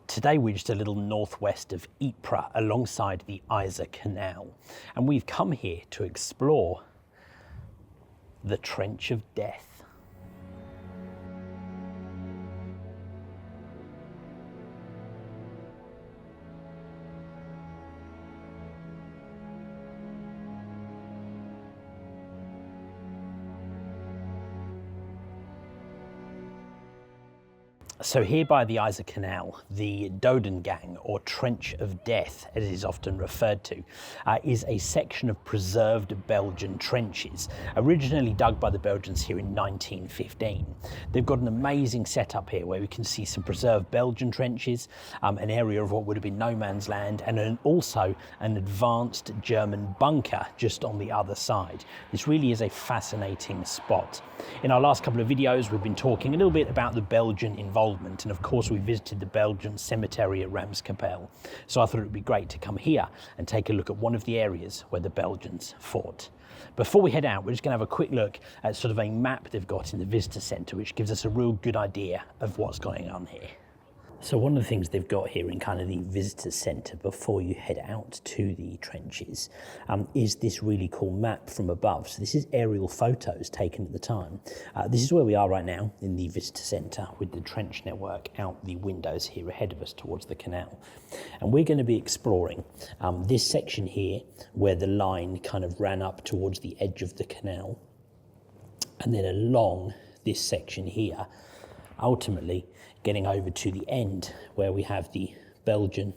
Today we're just a little northwest of Ypres alongside the Isar Canal, and we've come here to explore the Trench of Death. So here by the Isar Canal, the Dodengang, or Trench of Death, as it is often referred to, is a section of preserved Belgian trenches, originally dug by the Belgians here in 1915. They've got an amazing setup here where we can see some preserved Belgian trenches, an area of what would have been no man's land, and also an advanced German bunker just on the other side. This really is a fascinating spot. In our last couple of videos, we've been talking a little bit about the Belgian involvement, and of course we visited the Belgian cemetery at Ramskapelle. So I thought it would be great to come here and take a look at one of the areas where the Belgians fought. Before we head out, we're just going to have a quick look at sort of a map they've got in the visitor centre, which gives us a real good idea of what's going on here. So one of the things they've got here in kind of the visitor centre before you head out to the trenches is this really cool map from above. So this is aerial photos taken at the time. This is where we are right now in the visitor centre with the trench network out the windows here ahead of us towards the canal. And we're going to be exploring this section here where the line kind of ran up towards the edge of the canal, and then along this section here, ultimately getting over to the end where we have the Belgian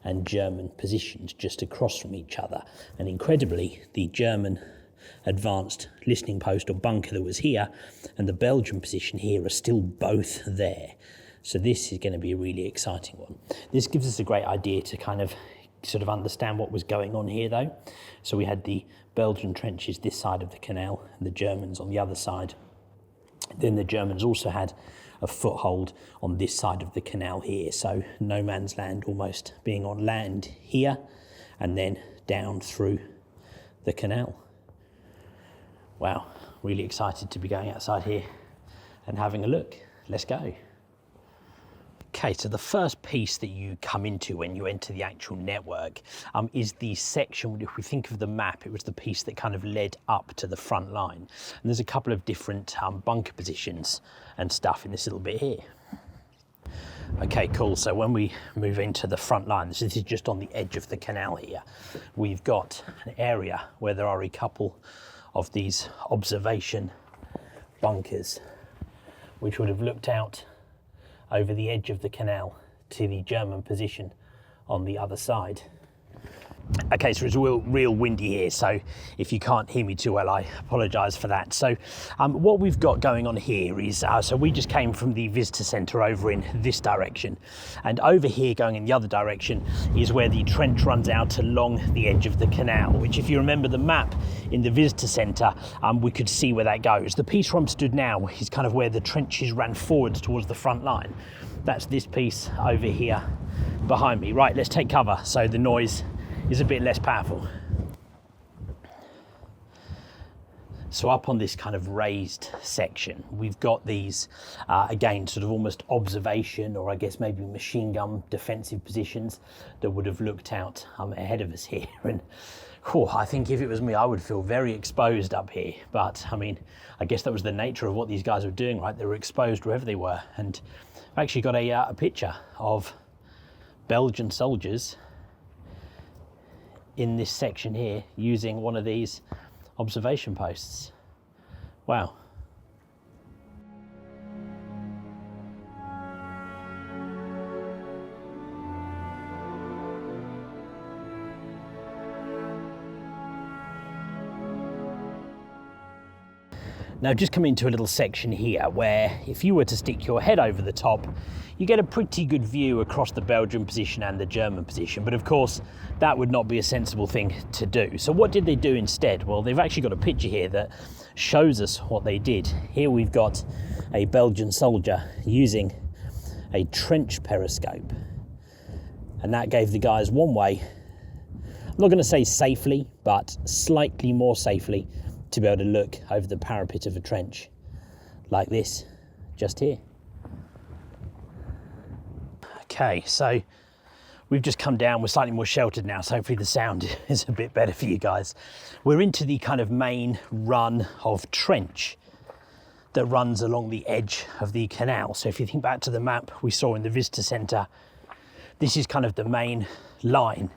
and German positions just across from each other. And incredibly, the German advanced listening post or bunker that was here and the Belgian position here are still both there. So this is going to be a really exciting one. This gives us a great idea to kind of sort of understand what was going on here though. So we had the Belgian trenches this side of the canal and the Germans on the other side. Then the Germans also had a foothold on this side of the canal here, so no man's land almost being on land here and then down through the canal. Wow, really excited to be going outside here and having a look. Let's go. Okay, so the first piece that you come into when you enter the actual network is the section, if we think of the map, it was the piece that kind of led up to the front line. And there's a couple of different bunker positions and stuff in this little bit here. Okay, cool. So when we move into the front line, this is just on the edge of the canal here, we've got an area where there are a couple of these observation bunkers, which would have looked out over the edge of the canal to the German position on the other side. Okay, so it's real windy here, so if you can't hear me too well, I apologise for that. So what we've got going on here is, so we just came from the visitor centre over in this direction, and over here going in the other direction is where the trench runs out along the edge of the canal, which if you remember the map in the visitor centre, we could see where that goes. The piece where I'm stood now is kind of where the trenches ran forwards towards the front line. That's this piece over here behind me. Right, let's take cover so the noise is a bit less powerful. So up on this kind of raised section, we've got these, again, sort of almost observation, or I guess maybe machine gun defensive positions that would have looked out ahead of us here. And I think if it was me, I would feel very exposed up here. But I mean, I guess that was the nature of what these guys were doing, right? They were exposed wherever they were. And I've actually got a picture of Belgian soldiers in this section here using one of these observation posts. Wow. Now just come into a little section here where if you were to stick your head over the top, you get a pretty good view across the Belgian position and the German position, but of course that would not be a sensible thing to do. So what did they do instead? Well, they've actually got a picture here that shows us what they did. Here we've got a Belgian soldier using a trench periscope, and that gave the guys one way, I'm not going to say safely, but slightly more safely, to be able to look over the parapet of a trench like this just here. Okay, so we've just come down, we're slightly more sheltered now, so hopefully the sound is a bit better for you guys. We're into the kind of main run of trench that runs along the edge of the canal. So if you think back to the map we saw in the visitor centre, this is kind of the main line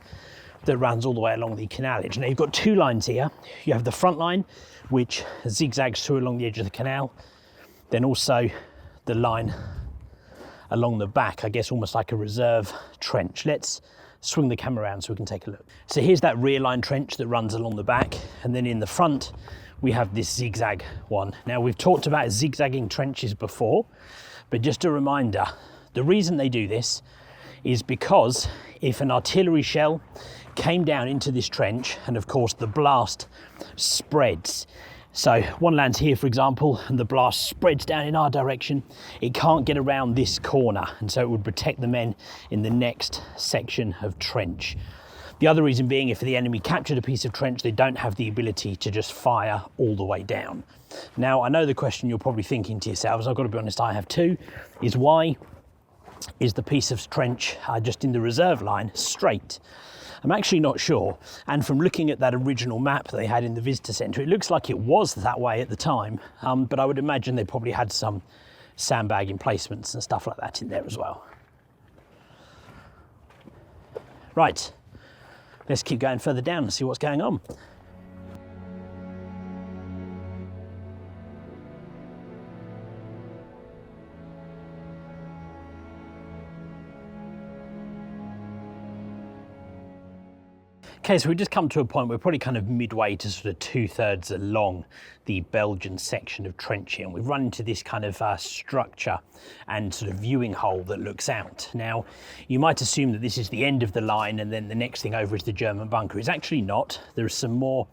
that runs all the way along the canal edge. Now you've got two lines here. You have the front line, which zigzags through along the edge of the canal, then also the line along the back, I guess almost like a reserve trench. Let's swing the camera around so we can take a look. So here's that rear line trench that runs along the back, and then in the front we have this zigzag one. Now we've talked about zigzagging trenches before, but just a reminder, the reason they do this is because if an artillery shell came down into this trench, and of course the blast spreads, so one lands here, for example, and the blast spreads down in our direction, it can't get around this corner, and so it would protect the men in the next section of trench. The other reason being, if the enemy captured a piece of trench, they don't have the ability to just fire all the way down. Now, I know the question you're probably thinking to yourselves, I've got to be honest, I have too, is why is the piece of trench just in the reserve line straight? I'm actually not sure, and from looking at that original map they had in the visitor centre, it looks like it was that way at the time, but I would imagine they probably had some sandbag emplacements and stuff like that in there as well. Right, let's keep going further down and see what's going on. Okay, so we've just come to a point, we're probably kind of midway to sort of 2/3 along the Belgian section of trench here, and we've run into this kind of structure and sort of viewing hole that looks out. Now, you might assume that this is the end of the line and then the next thing over is the German bunker. It's actually not. There's some more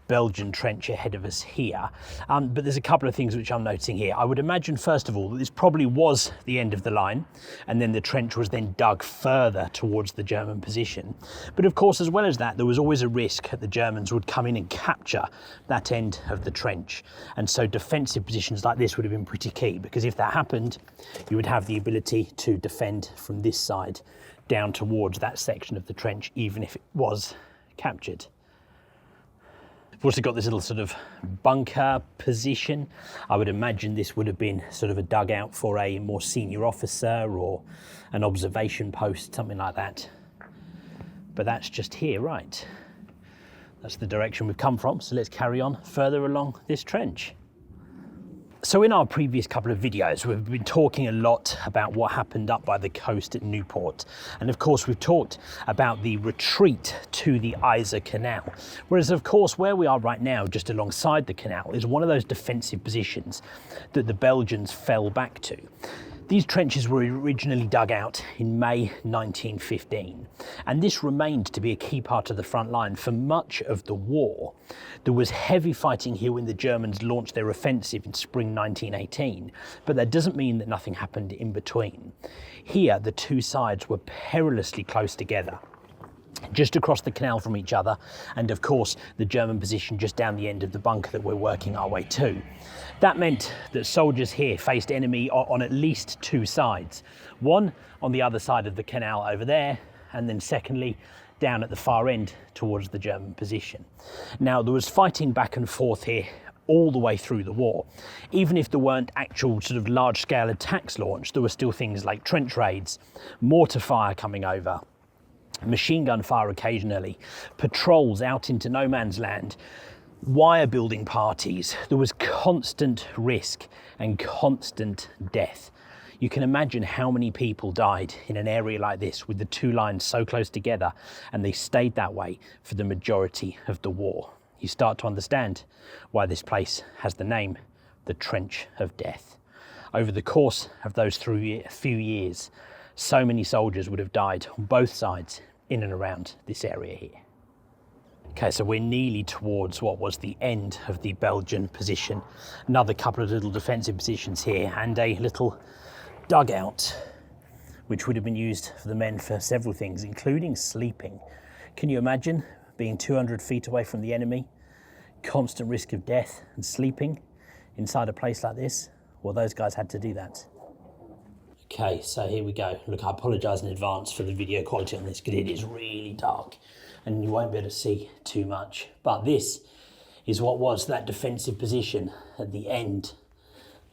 Belgian trench ahead of us here, but there's a couple of things which I'm noticing here. I would imagine, first of all, that this probably was the end of the line, and then the trench was then dug further towards the German position. But of course, as well as that, there was always a risk that the Germans would come in and capture that end of the trench. And so defensive positions like this would have been pretty key, because if that happened, you would have the ability to defend from this side down towards that section of the trench, even if it was captured. We've also got this little sort of bunker position. I would imagine this would have been sort of a dugout for a more senior officer or an observation post, something like that. But that's just here, right? That's the direction we've come from, so let's carry on further along this trench. So in our previous couple of videos, we've been talking a lot about what happened up by the coast at Newport. And of course, we've talked about the retreat to the Yser Canal. Whereas of course, where we are right now, just alongside the canal, is one of those defensive positions that the Belgians fell back to. These trenches were originally dug out in May 1915, and this remained to be a key part of the front line for much of the war. There was heavy fighting here when the Germans launched their offensive in spring 1918, but that doesn't mean that nothing happened in between. Here, the two sides were perilously close together, just across the canal from each other, and of course the German position just down the end of the bunker that we're working our way to. That meant that soldiers here faced enemy on at least two sides. One on the other side of the canal over there, and then secondly down at the far end towards the German position. Now there was fighting back and forth here all the way through the war. Even if there weren't actual sort of large-scale attacks launched, there were still things like trench raids, mortar fire coming over, machine gun fire occasionally, patrols out into no man's land, wire building parties. There was constant risk and constant death. You can imagine how many people died in an area like this with the two lines so close together, and they stayed that way for the majority of the war. You start to understand why this place has the name, the Trench of Death. Over the course of those few years, so many soldiers would have died on both sides in and around this area here. Okay, so we're nearly towards what was the end of the Belgian position. Another couple of little defensive positions here and a little dugout, which would have been used for the men for several things, including sleeping. Can you imagine being 200 feet away from the enemy, constant risk of death, and sleeping inside a place like this? Well, those guys had to do that. Okay, so here we go. Look, I apologise in advance for the video quality on this because it is really dark and you won't be able to see too much. But this is what was that defensive position at the end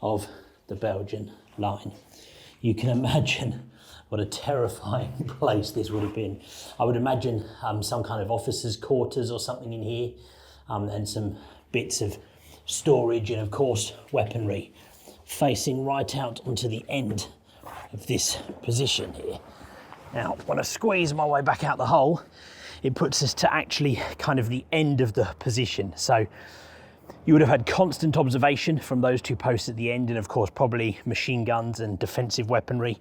of the Belgian line. You can imagine what a terrifying place this would have been. I would imagine some kind of officers' quarters or something in here, and some bits of storage and of course weaponry facing right out onto the end of this position here. Now, when I squeeze my way back out the hole, it puts us to actually kind of the end of the position. So you would have had constant observation from those two posts at the end, and of course probably machine guns and defensive weaponry.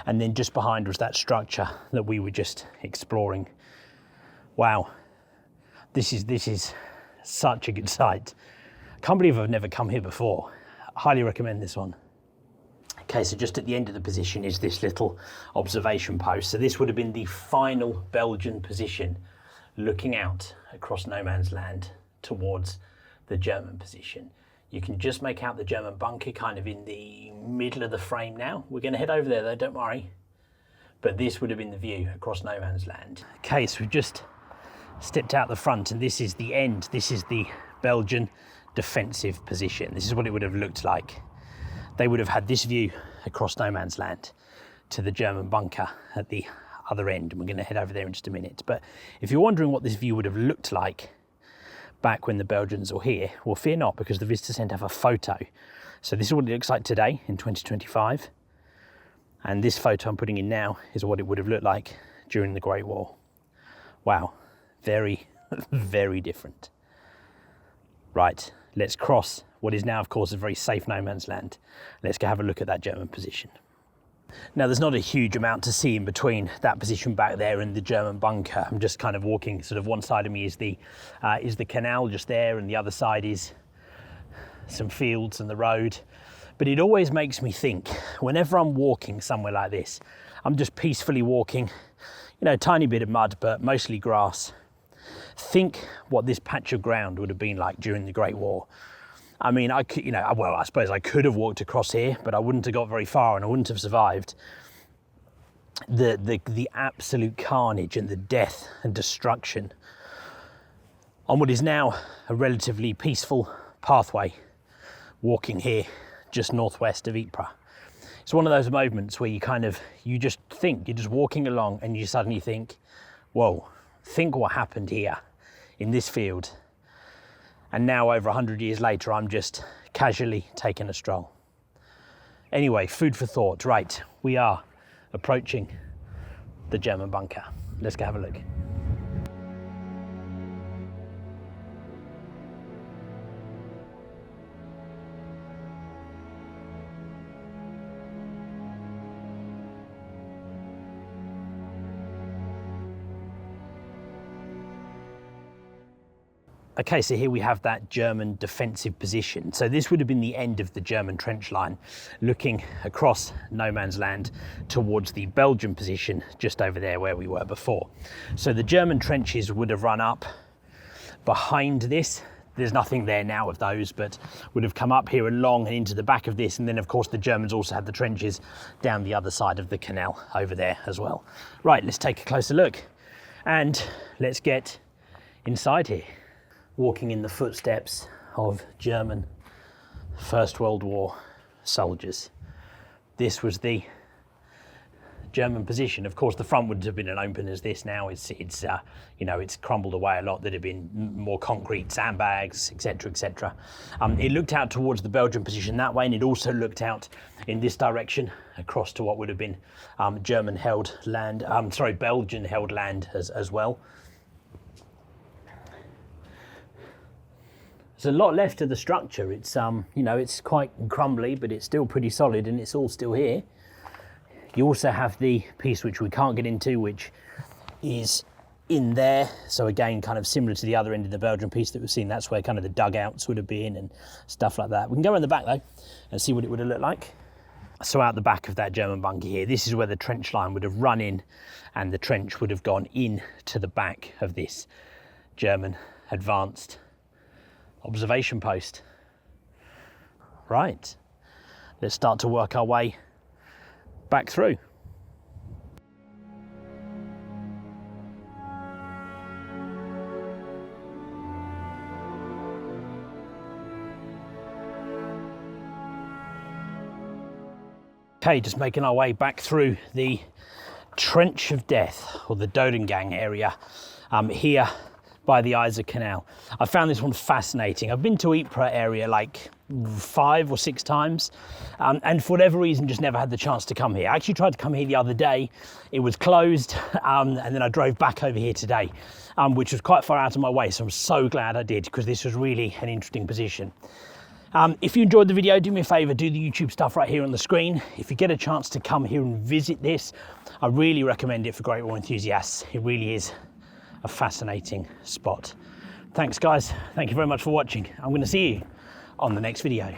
And then just behind was that structure that we were just exploring. Wow, this is such a good site. I can't believe I've never come here before. I highly recommend this one. Okay, so just at the end of the position is this little observation post. So this would have been the final Belgian position looking out across no man's land towards the German position. You can just make out the German bunker kind of in the middle of the frame now. We're going to head over there though, don't worry. But this would have been the view across no man's land. Okay, so we've just stepped out the front and this is the end. This is the Belgian defensive position. This is what it would have looked like. They would have had this view across no man's land to the German bunker at the other end. And we're going to head over there in just a minute. But if you're wondering what this view would have looked like back when the Belgians were here, well, fear not, because the Visitor Centre have a photo. So this is what it looks like today in 2025. And this photo I'm putting in now is what it would have looked like during the Great War. Wow, very, very different. Right, let's cross what is now, of course, a very safe no man's land. Let's go have a look at that German position. Now, there's not a huge amount to see in between that position back there and the German bunker. I'm just kind of walking, sort of one side of me is the canal just there, and the other side is some fields and the road. But it always makes me think, whenever I'm walking somewhere like this, I'm just peacefully walking, you know, a tiny bit of mud, but mostly grass. Think what this patch of ground would have been like during the Great War. I mean, I could, well, I suppose I could have walked across here, but I wouldn't have got very far and I wouldn't have survived the absolute carnage and the death and destruction on what is now a relatively peaceful pathway, walking here just northwest of Ypres. It's one of those moments where you just think, you're just walking along and you suddenly think, whoa, think what happened here in this field. And now over 100 years later, I'm just casually taking a stroll. Anyway, food for thought. Right, we are approaching the German bunker. Let's go have a look. Okay, so here we have that German defensive position. So this would have been the end of the German trench line, looking across no man's land towards the Belgian position just over there where we were before. So the German trenches would have run up behind this. There's nothing there now of those, but would have come up here along and into the back of this. And then of course the Germans also had the trenches down the other side of the canal over there as well. Right, let's take a closer look and let's get inside here. Walking in the footsteps of German First World War soldiers. This was the German position. Of course, the front wouldn't have been as open as this now. It's crumbled away a lot. There'd have been more concrete, sandbags, etc., etc. It looked out towards the Belgian position that way, and it also looked out in this direction across to what would have been Belgian-held land as well. There's a lot left of the structure. It's it's quite crumbly, but it's still pretty solid, and it's all still here. You also have the piece which we can't get into, which is in there. So again, kind of similar to the other end of the Belgian piece that we've seen. That's where kind of the dugouts would have been and stuff like that. We can go around the back though and see what it would have looked like. So out the back of that German bunker here, this is where the trench line would have run in, and the trench would have gone in to the back of this German advanced observation post. Right, let's start to work our way back through. Okay, just making our way back through the Trench of Death, or the Dodengang area, here by the Isar Canal. I found this one fascinating. I've been to Ypres area like 5 or 6 times, and for whatever reason just never had the chance to come here. I actually tried to come here the other day. It was closed, and then I drove back over here today, which was quite far out of my way, so I'm so glad I did, because this was really an interesting position. If you enjoyed the video, do me a favour, do the YouTube stuff right here on the screen. If you get a chance to come here and visit this, I really recommend it for Great Wall enthusiasts. It really is a fascinating spot. Thanks guys, thank you very much for watching. I'm going to see you on the next video.